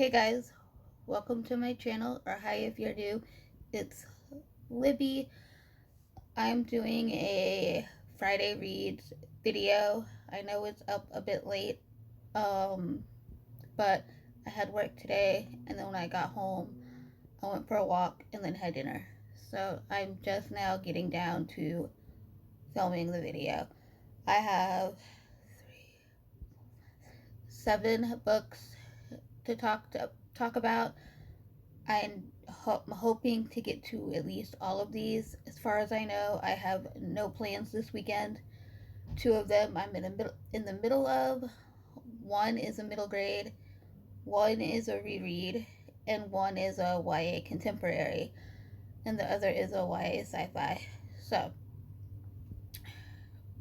Hey guys, welcome to my channel, or hi if you're new. It's Libby. I'm doing a Friday reads video. I know it's up a bit late, um, but I had work today, and then when I got home, I went for a walk and then had dinner. So I'm just now getting down to filming the video. I have 7 books to talk about. I'm hoping to get to at least all of these. As far as I know, I have no plans this weekend. 2 of them I'm in the middle of. One is a middle grade, one is a reread, and one is a YA contemporary, and the other is a YA sci-fi. So,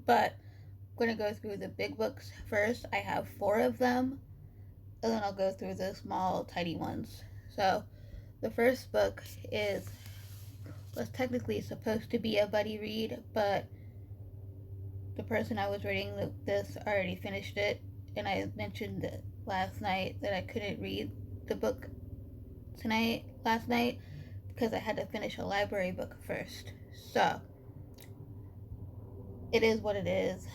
but I'm gonna go through the big books first. I have 4 of them, and then I'll go through the small, tiny ones. So, the first book was technically supposed to be a buddy read, but the person I was reading this already finished it, and I mentioned last night that I couldn't read the book last night, because I had to finish a library book first. So, it is what it is.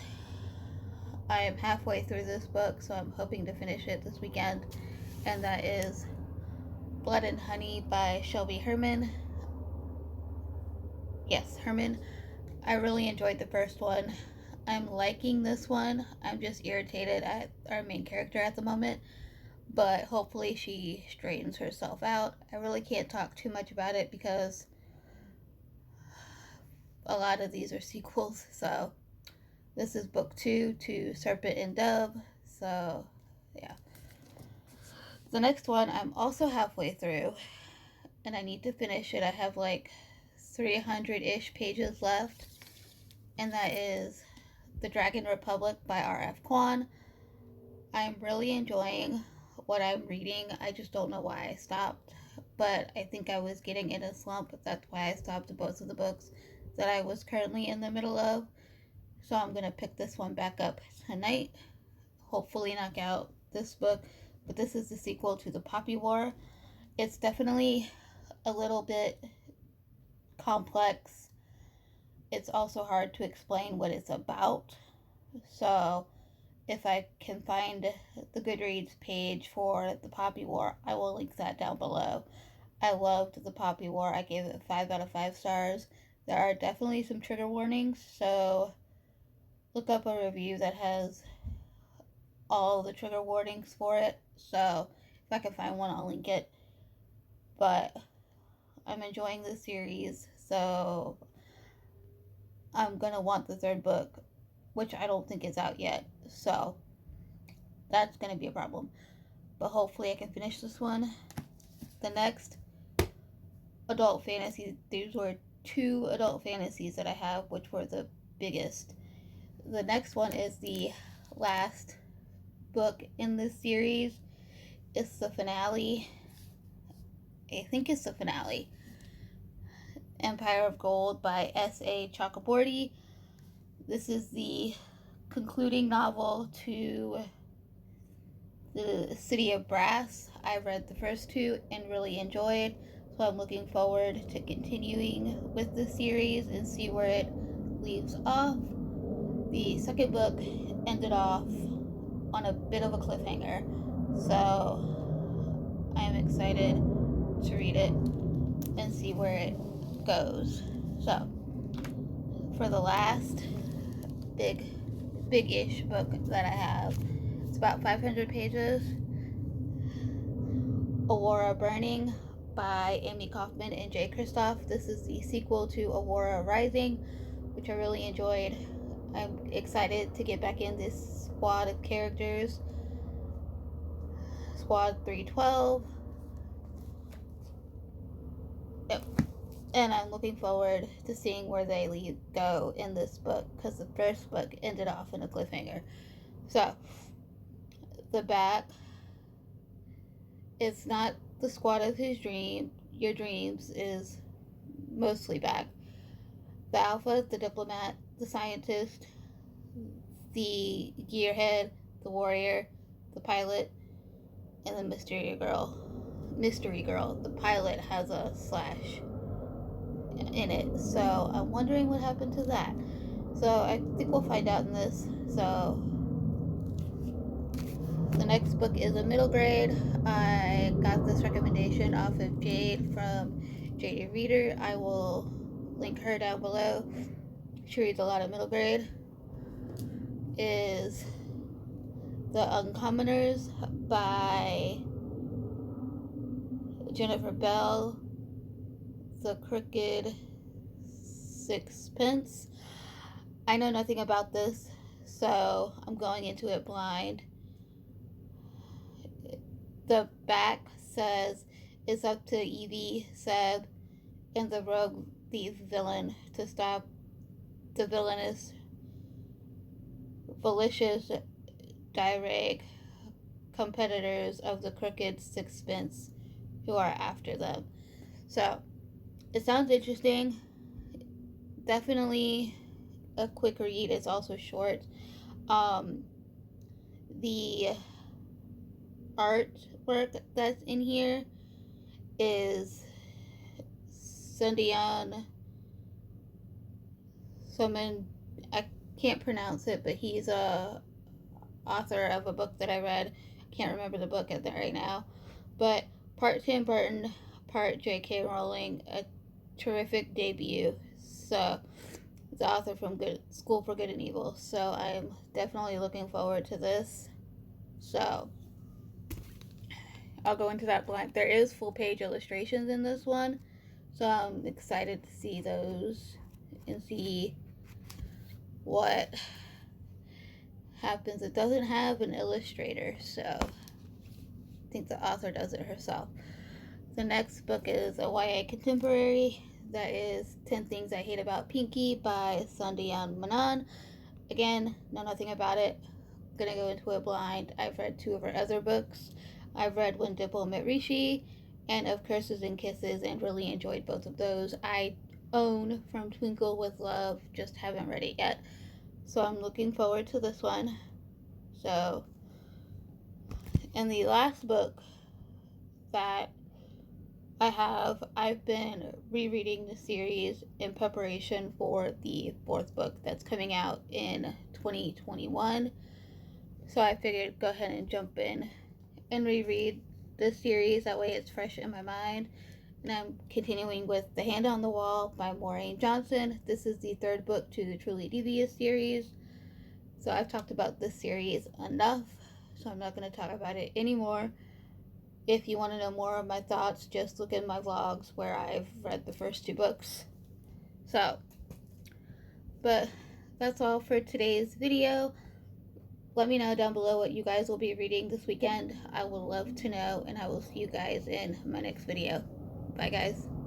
I am halfway through this book, so I'm hoping to finish it this weekend, and that is Blood and Honey by Shelby Herman. Yes, Herman. I really enjoyed the first one. I'm liking this one. I'm just irritated at our main character at the moment, but hopefully she straightens herself out. I really can't talk too much about it because a lot of these are sequels. So this is book 2 to Serpent and Dove. So yeah. The next one I'm also halfway through, and I need to finish it. I have like 300-ish pages left, and that is The Dragon Republic by R.F. Kuan. I'm really enjoying what I'm reading. I just don't know why I stopped, but I think I was getting in a slump. That's why I stopped both of the books that I was currently in the middle of. So I'm going to pick this one back up tonight. Hopefully knock out this book. But this is the sequel to The Poppy War. It's definitely a little bit complex. It's also hard to explain what it's about. So if I can find the Goodreads page for The Poppy War, I will link that down below. I loved The Poppy War. I gave it 5 out of 5 stars. There are definitely some trigger warnings, so look up a review that has all the trigger warnings for it. So if I can find one, I'll link it. But I'm enjoying the series, so I'm gonna want the third book, which I don't think is out yet. So that's gonna be a problem. But hopefully I can finish this one. The next adult fantasy, these were 2 adult fantasies that I have, which were the biggest. The next one is the last book in this series. It's the finale. I think it's the finale. Empire of Gold by S.A. Chakraborty. This is the concluding novel to the City of Brass. I read the first 2 and really enjoyed, so I'm looking forward to continuing with the series and see where it leaves off. The second book ended off on a bit of a cliffhanger, so I'm excited to read it and see where it goes. So, for the last big-ish book that I have, it's about 500 pages. Aurora Burning by Amy Kaufman and Jay Kristoff. This is the sequel to Aurora Rising, which I really enjoyed. I'm excited to get back in this squad of characters. Squad 312. Yep. And I'm looking forward to seeing where they go in this book, because the first book ended off in a cliffhanger. So, the back, it's not the squad of your dreams is mostly back. The Alpha, the diplomat, the scientist, the gearhead, the warrior, the pilot, and the Mystery Girl, the pilot has a slash in it. So I'm wondering what happened to that. So I think we'll find out in this. So the next book is a middle grade. I got this recommendation off of Jade from JD Reader. I will link her down below. She reads a lot of middle grade. Is The Uncommoners by Jennifer Bell. The Crooked Sixpence. I know nothing about this, so I'm going into it blind. The back says it's up to Evie, Seb, and the rogue thief villain to stop the villainous, malicious, direct competitors of the Crooked Sixpence who are after them. So it sounds interesting. Definitely a quick read. It's also short. The artwork that's in here is Sundian someone, I can't pronounce it, but he's a author of a book that I read. I can't remember the book right now, but part Tim Burton, part J.K. Rowling, a terrific debut. So the author from Good School for Good and Evil. So I'm definitely looking forward to this. So I'll go into that blind. There is full page illustrations in this one, so I'm excited to see those and see what happens. It doesn't have an illustrator, so I think the author does it herself. The next book is a YA contemporary. That is 10 Things I Hate About Pinky by Sandhya Manan. Again, know nothing about it. Gonna go into it blind. I've read 2 of her other books. I've read When Dipple Met Rishi and Of Curses and Kisses and really enjoyed both of those. I own From Twinkle with Love, just haven't read it yet. So I'm looking forward to this one. So, and the last book that I've been rereading the series in preparation for the 4th book that's coming out in 2021. So I figured go ahead and jump in and reread this series. That way it's fresh in my mind. And I'm continuing with The Hand on the Wall by Maureen Johnson. This is the 3rd book to the Truly Devious series. So I've talked about this series enough, so I'm not going to talk about it anymore. If you want to know more of my thoughts, just look at my vlogs where I've read the first 2 books. So, but that's all for today's video. Let me know down below what you guys will be reading this weekend. I would love to know, and I will see you guys in my next video. Bye, guys.